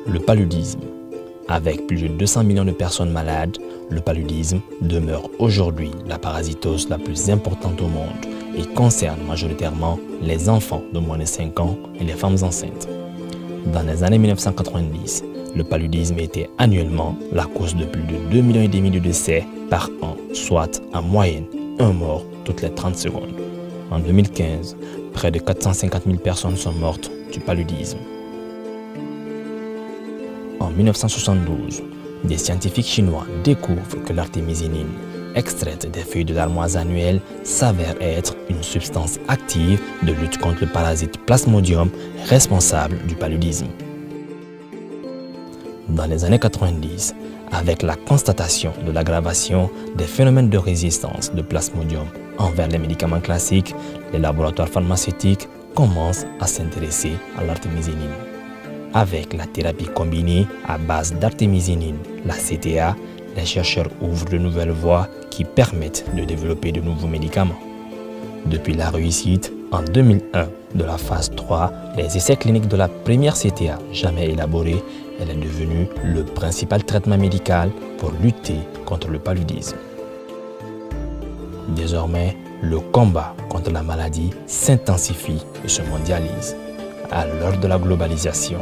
Le paludisme. Avec plus de 200 millions de personnes malades, le paludisme demeure aujourd'hui la parasitose la plus importante au monde et concerne majoritairement les enfants de moins de 5 ans et les femmes enceintes. Dans les années 1990, le paludisme était annuellement la cause de plus de 2,5 millions de décès par an, soit en moyenne un mort toutes les 30 secondes. En 2015, près de 450 000 personnes sont mortes du paludisme. En 1972, des scientifiques chinois découvrent que l'artémisinine, extraite des feuilles de l'armoise annuelle, s'avère être une substance active de lutte contre le parasite Plasmodium responsable du paludisme. Dans les années 90, avec la constatation de l'aggravation des phénomènes de résistance de Plasmodium envers les médicaments classiques, les laboratoires pharmaceutiques commencent à s'intéresser à l'artémisinine. Avec la thérapie combinée à base d'artémisinine, la CTA, les chercheurs ouvrent de nouvelles voies qui permettent de développer de nouveaux médicaments. Depuis la réussite en 2001 de la phase 3, les essais cliniques de la première CTA jamais élaborée, elle est devenue le principal traitement médical pour lutter contre le paludisme. Désormais, le combat contre la maladie s'intensifie et se mondialise. À l'heure de la globalisation,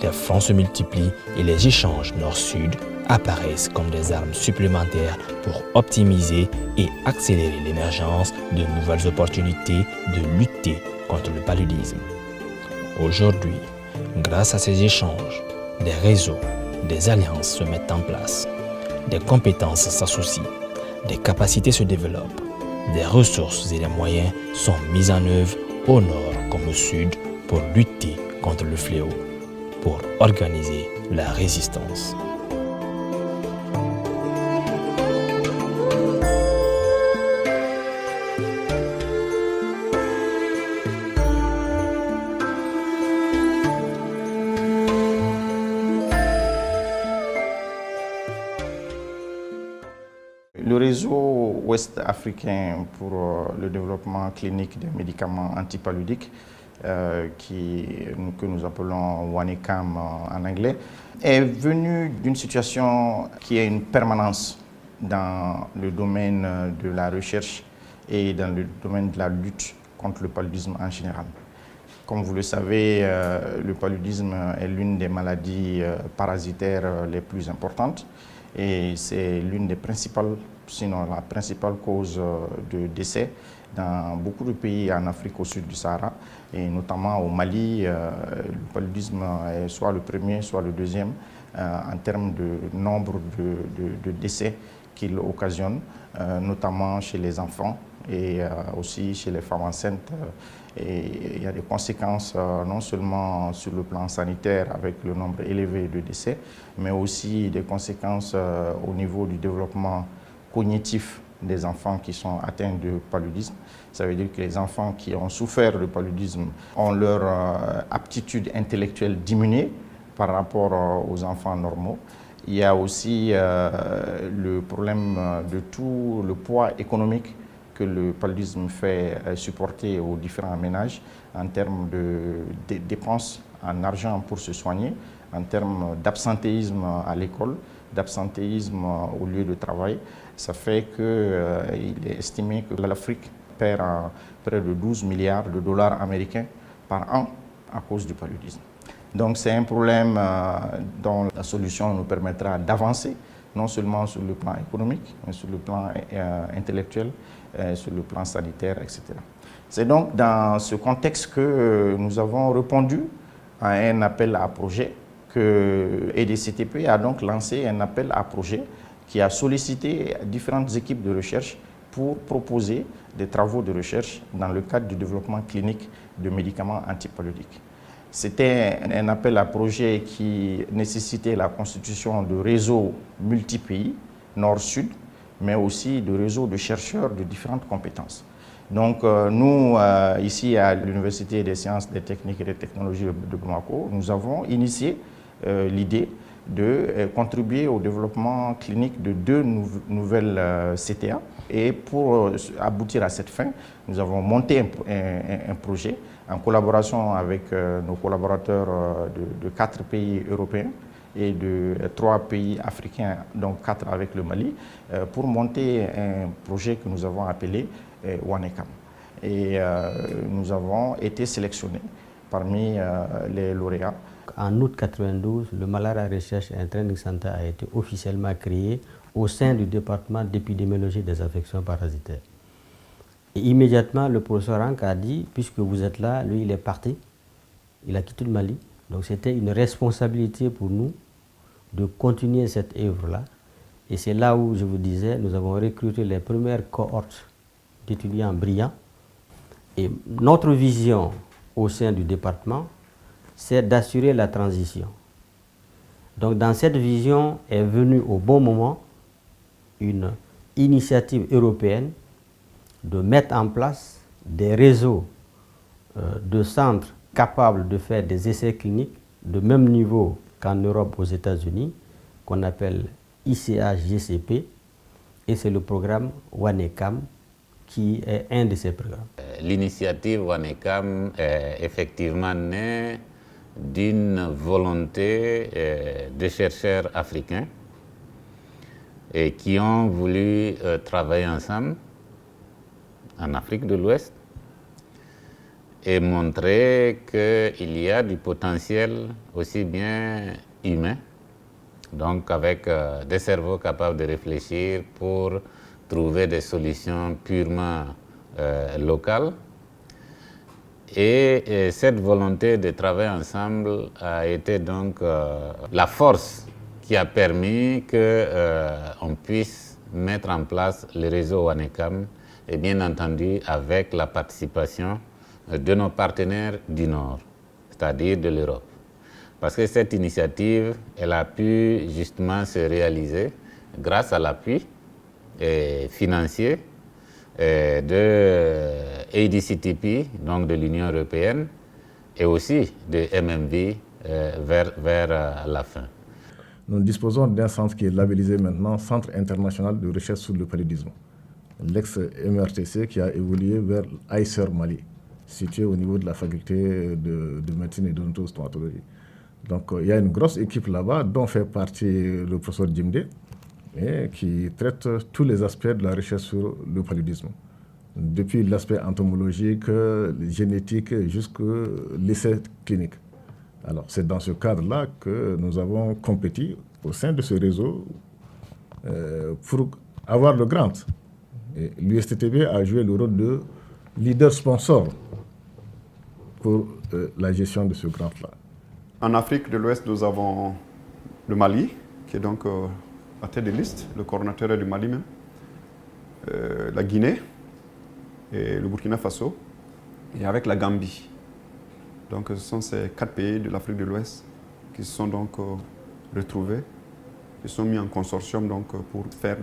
les fronts se multiplient et les échanges nord-sud apparaissent comme des armes supplémentaires pour optimiser et accélérer l'émergence de nouvelles opportunités de lutter contre le paludisme. Aujourd'hui, grâce à ces échanges, des réseaux, des alliances se mettent en place, des compétences s'associent, des capacités se développent, des ressources et des moyens sont mis en œuvre au nord comme au sud pour lutter contre le fléau, pour organiser la résistance. Le réseau ouest-africain pour le développement clinique des médicaments antipaludiques, que nous appelons WANICAM en anglais, est venu d'une situation qui est une permanence dans le domaine de la recherche et dans le domaine de la lutte contre le paludisme en général. Comme vous le savez, le paludisme est l'une des maladies parasitaires les plus importantes et c'est l'une des principales, sinon la principale cause de décès dans beaucoup de pays en Afrique au sud du Sahara et notamment au Mali. Le paludisme est soit le premier, soit le deuxième en termes de nombre de décès qu'il occasionne, notamment chez les enfants et aussi chez les femmes enceintes. Et il y a des conséquences non seulement sur le plan sanitaire avec le nombre élevé de décès, mais aussi des conséquences au niveau du développement cognitif des enfants qui sont atteints de paludisme. Ça veut dire que les enfants qui ont souffert de paludisme ont leur aptitude intellectuelle diminuée par rapport aux enfants normaux. Il y a aussi le problème de tout le poids économique que le paludisme fait supporter aux différents ménages en termes de dépenses en argent pour se soigner, en termes d'absentéisme à l'école, d'absentéisme au lieu de travail. Ça fait qu'il est estimé que l'Afrique perd près de 12 milliards de dollars américains par an à cause du paludisme. Donc c'est un problème dont la solution nous permettra d'avancer, non seulement sur le plan économique, mais sur le plan intellectuel, sur le plan sanitaire, etc. C'est donc dans ce contexte que nous avons répondu à un appel à projet, que EDCTP a donc lancé un appel à projet qui a sollicité différentes équipes de recherche pour proposer des travaux de recherche dans le cadre du développement clinique de médicaments antipaludiques. C'était un appel à projet qui nécessitait la constitution de réseaux multi-pays, nord-sud, mais aussi de réseaux de chercheurs de différentes compétences. Donc nous, ici à l'Université des sciences, des techniques et des technologies de Bamako, nous avons initié l'idée de contribuer au développement clinique de 2 nouvelles CTA. Et pour aboutir à cette fin, nous avons monté un projet en collaboration avec nos collaborateurs de 4 pays européens et de 3 pays africains, donc 4 avec le Mali, pour monter un projet que nous avons appelé WANECAM. Et nous avons été sélectionnés parmi les lauréats. En août 1992, le Malaria Research and Training Center a été officiellement créé au sein du département d'épidémiologie des infections parasitaires. Et immédiatement, le professeur Rank a dit, puisque vous êtes là, lui il est parti, il a quitté le Mali. Donc c'était une responsabilité pour nous de continuer cette œuvre-là. Et c'est là où, je vous disais, nous avons recruté les premières cohortes d'étudiants brillants. Et notre vision au sein du département, c'est d'assurer la transition. Donc dans cette vision est venue au bon moment une initiative européenne de mettre en place des réseaux de centres capables de faire des essais cliniques de même niveau qu'en Europe, aux États-Unis, qu'on appelle ICH-GCP, et c'est le programme WANECAM qui est un de ces programmes. L'initiative WANECAM est effectivement née d'une volonté de chercheurs africains et qui ont voulu travailler ensemble en Afrique de l'Ouest et montrer qu'il y a du potentiel aussi bien humain, donc avec des cerveaux capables de réfléchir pour trouver des solutions purement locales. Et cette volonté de travailler ensemble a été donc la force qui a permis qu'on puisse mettre en place le réseau WANECAM, et bien entendu avec la participation de nos partenaires du Nord, c'est-à-dire de l'Europe. Parce que cette initiative, elle a pu justement se réaliser grâce à l'appui financier de ADCTP, donc de l'Union européenne, et aussi de MMV vers la fin. Nous disposons d'un centre qui est labellisé maintenant Centre international de recherche sur le paludisme, l'ex-MRTC qui a évolué vers ICER Mali, situé au niveau de la faculté de médecine et d'odontostomatologie. Donc il y a une grosse équipe là-bas dont fait partie le professeur Djimde, qui traite tous les aspects de la recherche sur le paludisme, depuis l'aspect entomologique, génétique, jusqu'au l'essai clinique. Alors c'est dans ce cadre-là que nous avons compétit au sein de ce réseau pour avoir le grant. L'USTTB a joué le rôle de leader sponsor pour la gestion de ce grant-là. En Afrique de l'Ouest, nous avons le Mali, qui est donc à tête de liste, le coordonnateur est du Mali même, la Guinée et le Burkina Faso, et avec la Gambie. Donc ce sont ces 4 pays de l'Afrique de l'Ouest qui se sont donc retrouvés, qui sont mis en consortium donc, pour faire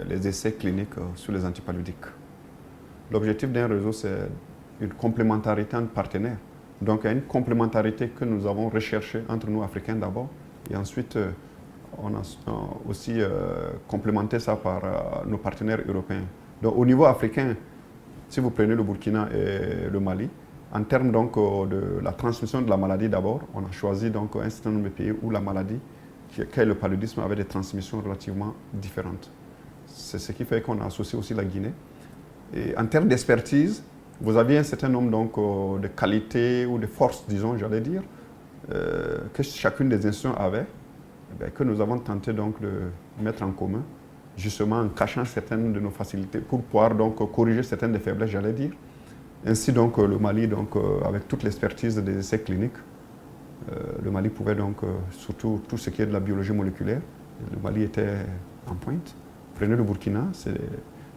les essais cliniques sur les antipaludiques. L'objectif d'un réseau, c'est une complémentarité entre partenaires. Donc il y a une complémentarité que nous avons recherchée entre nous, Africains d'abord, et ensuite on a aussi complémenté ça par nos partenaires européens. Donc au niveau africain, si vous prenez le Burkina et le Mali, en termes donc de la transmission de la maladie d'abord, on a choisi donc un certain nombre de pays où la maladie, qui est le paludisme, avait des transmissions relativement différentes. C'est ce qui fait qu'on a associé aussi la Guinée. Et en termes d'expertise, vous aviez un certain nombre donc, de qualités ou de forces, disons, j'allais dire, que chacune des institutions avait, que nous avons tenté donc de mettre en commun, justement en cachant certaines de nos facilités pour pouvoir donc corriger certaines des faiblesses, j'allais dire. Ainsi donc le Mali, donc, avec toute l'expertise des essais cliniques, le Mali pouvait donc, surtout tout ce qui est de la biologie moléculaire, le Mali était en pointe. Prenez le Burkina,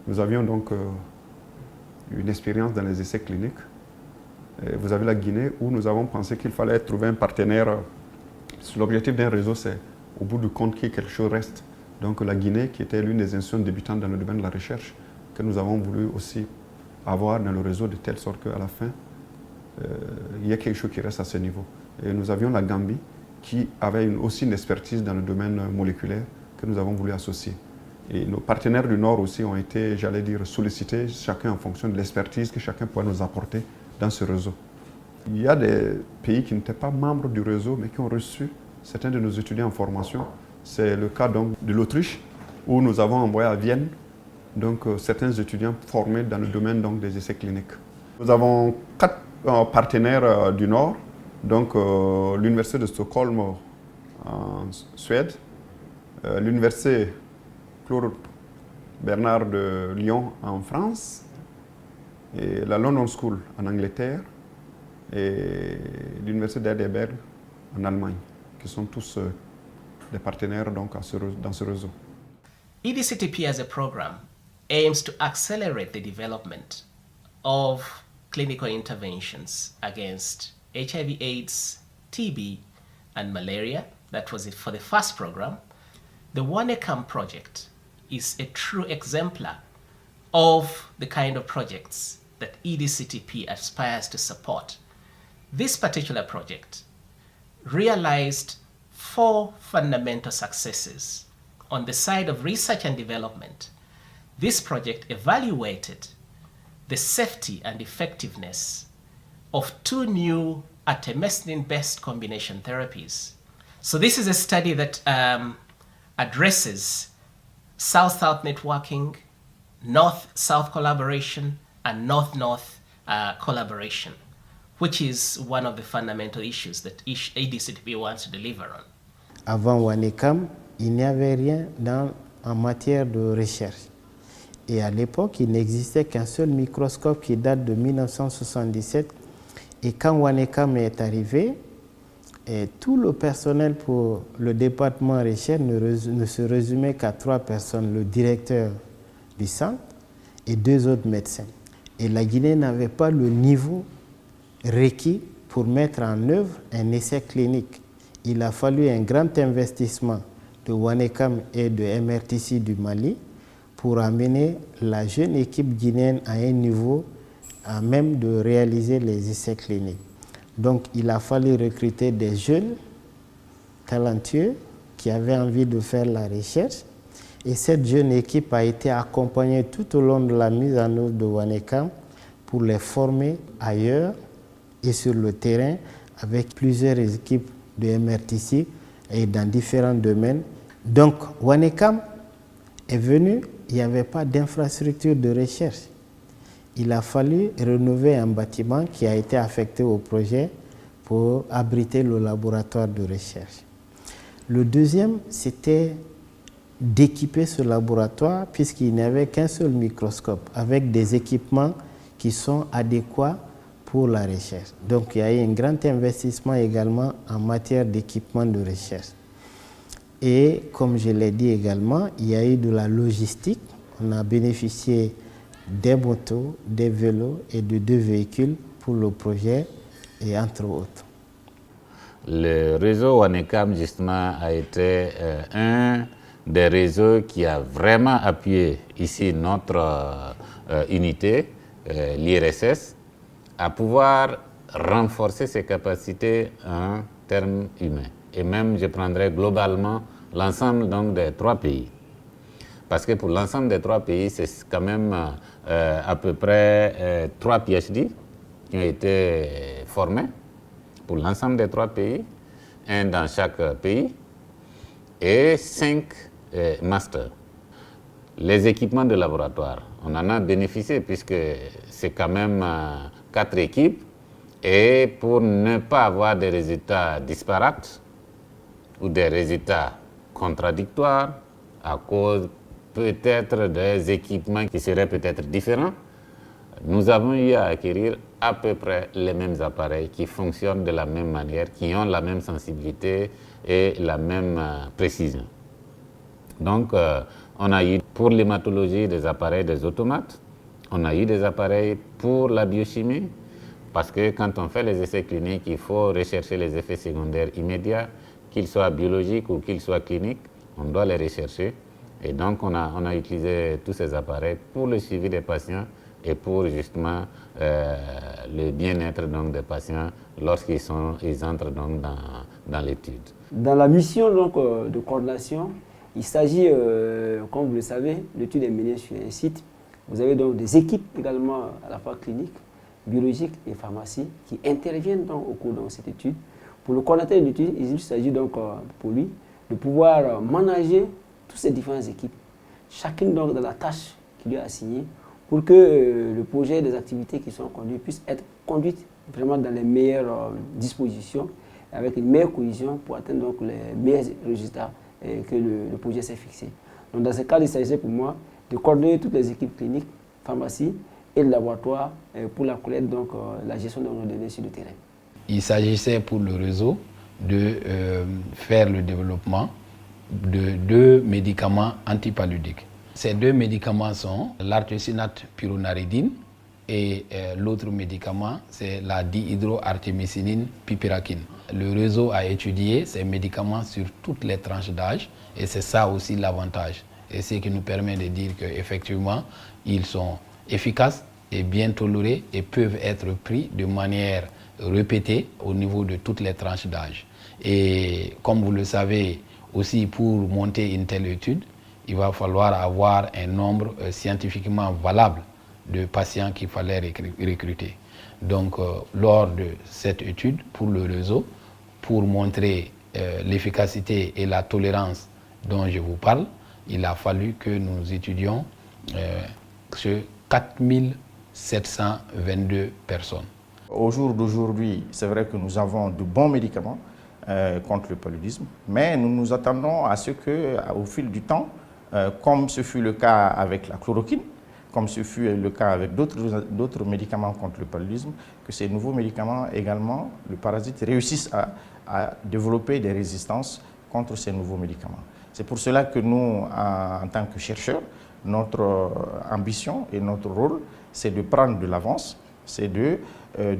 nous avions donc une expérience dans les essais cliniques. Et vous avez la Guinée où nous avons pensé qu'il fallait trouver un partenaire. L'objectif d'un réseau, c'est au bout du compte que quelque chose reste. Donc la Guinée, qui était l'une des institutions débutantes dans le domaine de la recherche, que nous avons voulu aussi avoir dans le réseau de telle sorte qu'à la fin, il y a quelque chose qui reste à ce niveau. Et nous avions la Gambie qui avait aussi une expertise dans le domaine moléculaire que nous avons voulu associer. Et nos partenaires du Nord aussi ont été, j'allais dire, sollicités, chacun en fonction de l'expertise que chacun pouvait nous apporter dans ce réseau. Il y a des pays qui n'étaient pas membres du réseau, mais qui ont reçu certains de nos étudiants en formation. C'est le cas donc de l'Autriche, où nous avons envoyé à Vienne certains étudiants formés dans le domaine donc, des essais cliniques. Nous avons 4 partenaires du Nord, l'Université de Stockholm en Suède, l'Université Claude Bernard de Lyon en France, et la London School en Angleterre, et l'Université d'Heidelberg en Allemagne, qui sont tous des partenaires donc, dans ce réseau. EDCTP as a program aims to accelerate the development of clinical interventions against HIV/AIDS, TB, and malaria. That was it for the first program. The WANECAM project is a true exemplar of the kind of projects that EDCTP aspires to support. This particular project realized 4 fundamental successes. On the side of research and development, this project evaluated the safety and effectiveness of 2 new artemisinin-based combination therapies. So this is a study that addresses South-South networking, North-South collaboration, and North-North collaboration, which is one of the fundamental issues that EDCTP wants to deliver on. Avant WANECAM, il n'y avait rien en matière de recherche. Et à l'époque, il n'existait qu'un seul microscope qui date de 1977. Et quand WANECAM est arrivé, tout le personnel pour le département recherche ne se résumait qu'à 3 personnes, le directeur du centre et 2 autres médecins. Et la Guinée n'avait pas le niveau requis pour mettre en œuvre un essai clinique. Il a fallu un grand investissement de WANECAM et de MRTC du Mali pour amener la jeune équipe guinéenne à un niveau à même de réaliser les essais cliniques. Donc il a fallu recruter des jeunes talentueux qui avaient envie de faire la recherche. Et cette jeune équipe a été accompagnée tout au long de la mise en œuvre de WANECAM pour les former ailleurs et sur le terrain avec plusieurs équipes de MRTC et dans différents domaines. Donc WANECAM est venu, il n'y avait pas d'infrastructure de recherche. Il a fallu rénover un bâtiment qui a été affecté au projet pour abriter le laboratoire de recherche. Le deuxième, c'était d'équiper ce laboratoire puisqu'il n'y avait qu'un seul microscope avec des équipements qui sont adéquats pour la recherche. Donc il y a eu un grand investissement également en matière d'équipement de recherche. Et comme je l'ai dit également, il y a eu de la logistique. On a bénéficié des motos, des vélos et de 2 véhicules pour le projet et entre autres. Le réseau WANECAM justement a été un des réseaux qui a vraiment appuyé ici notre unité, l'IRSS, à pouvoir renforcer ses capacités en termes humains. Et même, je prendrais globalement l'ensemble donc des 3 pays. Parce que pour l'ensemble des 3 pays, c'est quand même à peu près 3 PhD qui ont été formés pour l'ensemble des 3 pays, un dans chaque pays, et 5 masters. Les équipements de laboratoire, on en a bénéficié puisque c'est quand même 4 équipes, et pour ne pas avoir des résultats disparates ou des résultats contradictoires à cause peut-être des équipements qui seraient peut-être différents, nous avons eu à acquérir à peu près les mêmes appareils qui fonctionnent de la même manière, qui ont la même sensibilité et la même précision. Donc, on a eu pour l'hématologie des appareils, des automates, on a eu des appareils pour la biochimie, parce que quand on fait les essais cliniques, il faut rechercher les effets secondaires immédiats, qu'ils soient biologiques ou qu'ils soient cliniques, on doit les rechercher. Et donc, on a utilisé tous ces appareils pour le suivi des patients et pour justement le bien-être des patients lorsqu'ils entrent donc dans l'étude. Dans la mission donc, de coordination, il s'agit, comme vous le savez, l'étude est menée sur un site. Vous avez donc des équipes également à la fois clinique biologique et pharmacie qui interviennent donc au cours de cette étude. Pour le coordinateur d'études, il s'agit donc pour lui de pouvoir manager toutes ces différentes équipes, chacune donc dans la tâche qui lui est assignée, pour que le projet des activités qui sont conduites puissent être conduites vraiment dans les meilleures dispositions, avec une meilleure cohésion pour atteindre donc les meilleurs résultats que le projet s'est fixé. Donc dans ce cas, il s'agissait pour moi de coordonner toutes les équipes cliniques, pharmacie et le laboratoire pour la collecte, donc la gestion de nos données sur le terrain. Il s'agissait pour le réseau de faire le développement de 2 médicaments antipaludiques. Ces 2 médicaments sont l'artesunate pyronaridine et l'autre médicament, c'est la dihydroartémisinine piperakine. Le réseau a étudié ces médicaments sur toutes les tranches d'âge et c'est ça aussi l'avantage. Et ce qui nous permet de dire qu'effectivement, ils sont efficaces et bien tolérés et peuvent être pris de manière répétée au niveau de toutes les tranches d'âge. Et comme vous le savez, aussi pour monter une telle étude, il va falloir avoir un nombre scientifiquement valable de patients qu'il fallait recruter. Donc, lors de cette étude pour le réseau, pour montrer l'efficacité et la tolérance dont je vous parle, il a fallu que nous étudions sur 4722 personnes. Au jour d'aujourd'hui, c'est vrai que nous avons de bons médicaments contre le paludisme, mais nous nous attendons à ce qu'au fil du temps, comme ce fut le cas avec la chloroquine, comme ce fut le cas avec d'autres médicaments contre le paludisme, que ces nouveaux médicaments également, le parasite réussisse à développer des résistances contre ces nouveaux médicaments. C'est pour cela que nous, en tant que chercheurs, notre ambition et notre rôle, c'est de prendre de l'avance, c'est de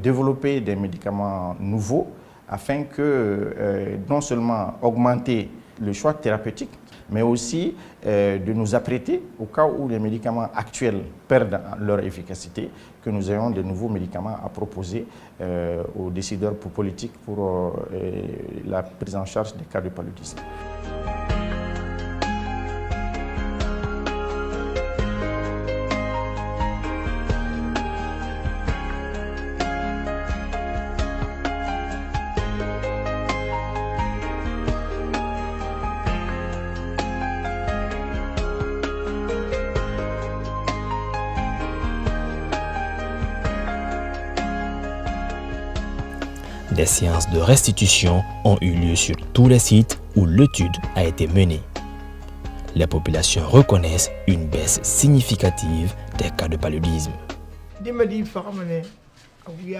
développer des médicaments nouveaux afin que non seulement augmenter le choix thérapeutique, mais aussi de nous apprêter au cas où les médicaments actuels perdent leur efficacité, que nous ayons de nouveaux médicaments à proposer aux décideurs politiques pour la prise en charge des cas de paludisme. Des séances de restitution ont eu lieu sur tous les sites où l'étude a été menée. Les populations reconnaissent une baisse significative des cas de paludisme.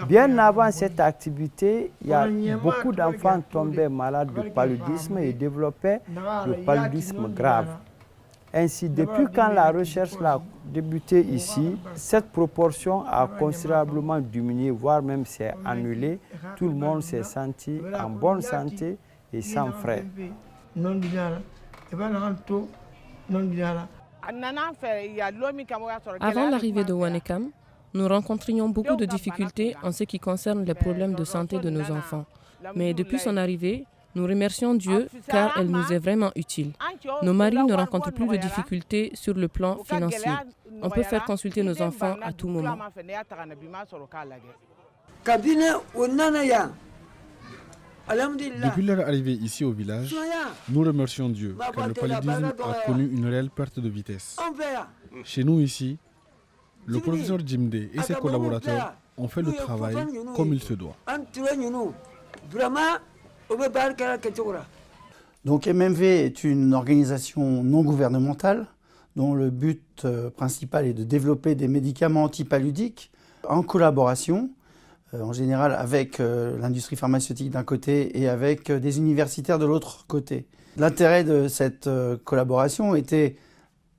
Bien avant cette activité, il y a beaucoup d'enfants tombés malades de paludisme et développaient le paludisme grave. Ainsi, depuis quand la recherche a débuté ici, cette proportion a considérablement diminué, voire même s'est annulée. Tout le monde s'est senti en bonne santé et sans frais. Avant l'arrivée de Wanekam, nous rencontrions beaucoup de difficultés en ce qui concerne les problèmes de santé de nos enfants. Mais depuis son arrivée, nous remercions Dieu car elle nous est vraiment utile. Nos maris ne rencontrent plus de difficultés sur le plan financier. On peut faire consulter nos enfants à tout moment. Depuis leur arrivée ici au village, nous remercions Dieu car le paludisme a connu une réelle perte de vitesse. Chez nous ici, le professeur Jimde et ses collaborateurs ont fait le travail comme il se doit. Donc MMV est une organisation non gouvernementale dont le but principal est de développer des médicaments antipaludiques en collaboration, en général avec l'industrie pharmaceutique d'un côté et avec des universitaires de l'autre côté. L'intérêt de cette collaboration était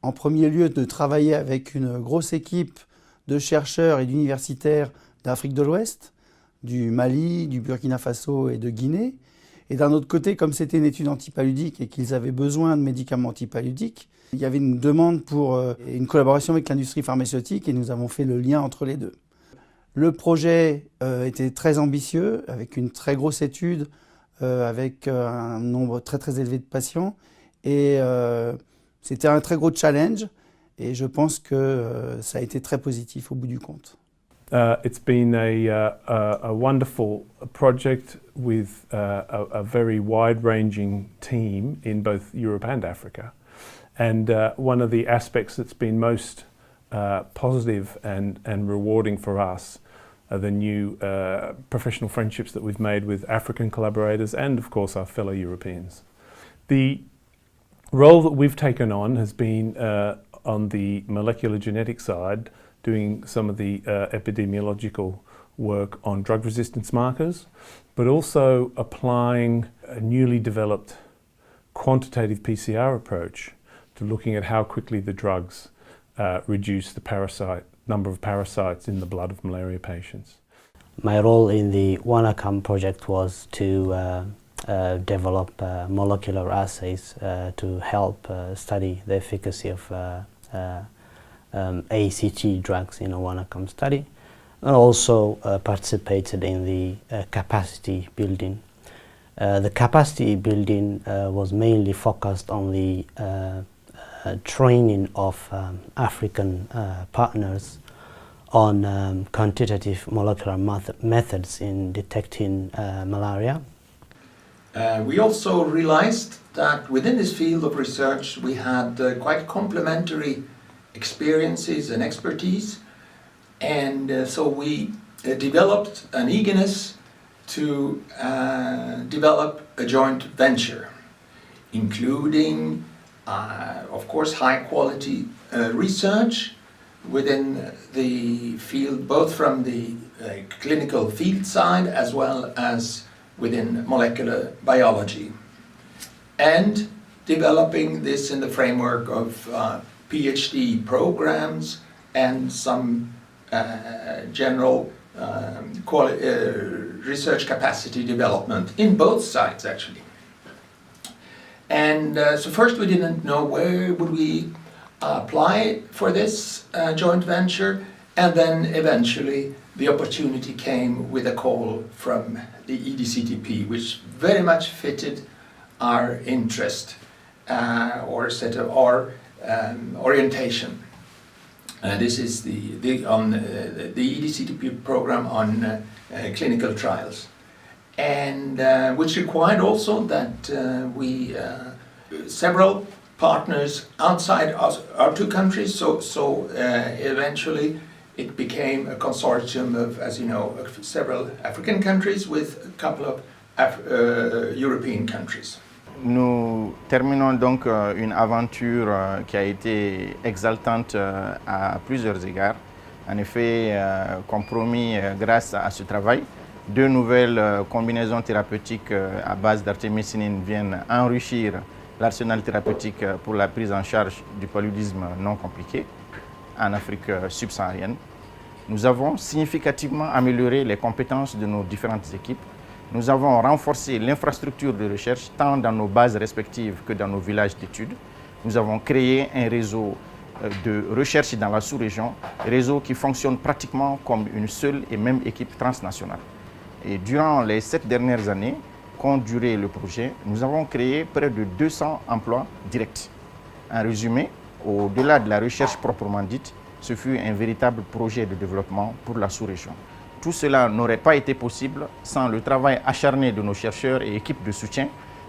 en premier lieu de travailler avec une grosse équipe de chercheurs et d'universitaires d'Afrique de l'Ouest, du Mali, du Burkina Faso et de Guinée. Et d'un autre côté, comme c'était une étude antipaludique et qu'ils avaient besoin de médicaments antipaludiques, il y avait une demande pour une collaboration avec l'industrie pharmaceutique et nous avons fait le lien entre les deux. Le projet était très ambitieux, avec une très grosse étude, avec un nombre très très élevé de patients. Et c'était un très gros challenge et je pense que ça a été très positif au bout du compte. It's been a wonderful project with a very wide-ranging team in both Europe and Africa. And one of the aspects that's been most positive and rewarding for us are the new professional friendships that we've made with African collaborators and, of course, our fellow Europeans. The role that we've taken on has been on the molecular genetic side, doing some of the epidemiological work on drug resistance markers, but also applying a newly developed quantitative PCR approach to looking at how quickly the drugs reduce the number of parasites in the blood of malaria patients. My role in the WANACAM project was to develop molecular assays to help study the efficacy of ACT drugs in a WANACAM study, and also participated in the capacity building. The capacity building was mainly focused on the training of African partners on quantitative molecular methods in detecting malaria. We also realized that within this field of research we had quite complementary experiences and expertise, and so we developed an eagerness to develop a joint venture, including of course high quality research within the field, both from the clinical field side as well as within molecular biology, and developing this in the framework of PhD programs and some general research capacity development in both sides actually. And so first we didn't know where would we apply for this joint venture, and then eventually the opportunity came with a call from the EDCTP, which very much fitted our interest or set of our orientation. This is the EDCTP program on clinical trials, and which required also that we several partners outside our two countries. So eventually it became a consortium of, as you know, several African countries with a couple of European countries. Nous terminons donc une aventure qui a été exaltante à plusieurs égards. En effet, compromis grâce à ce travail, deux nouvelles combinaisons thérapeutiques à base d'artémisinine viennent enrichir l'arsenal thérapeutique pour la prise en charge du paludisme non compliqué en Afrique subsaharienne. Nous avons significativement amélioré les compétences de nos différentes équipes. Nous avons renforcé l'infrastructure de recherche tant dans nos bases respectives que dans nos villages d'études. Nous avons créé un réseau de recherche dans la sous-région, réseau qui fonctionne pratiquement comme une seule et même équipe transnationale. Et durant les 7 dernières années qu'ont duré le projet, nous avons créé près de 200 emplois directs. En résumé, au-delà de la recherche proprement dite, ce fut un véritable projet de développement pour la sous-région. Tout cela n'aurait pas été possible sans le travail acharné de nos chercheurs et équipes de soutien,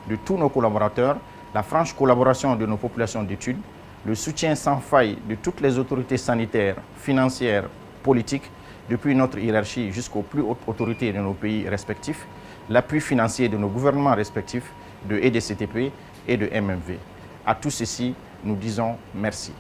de tous nos collaborateurs, la franche collaboration de nos populations d'études, le soutien sans faille de toutes les autorités sanitaires, financières, politiques, depuis notre hiérarchie jusqu'aux plus hautes autorités de nos pays respectifs, l'appui financier de nos gouvernements respectifs, de EDCTP et de MMV. À tout ceci, nous disons merci.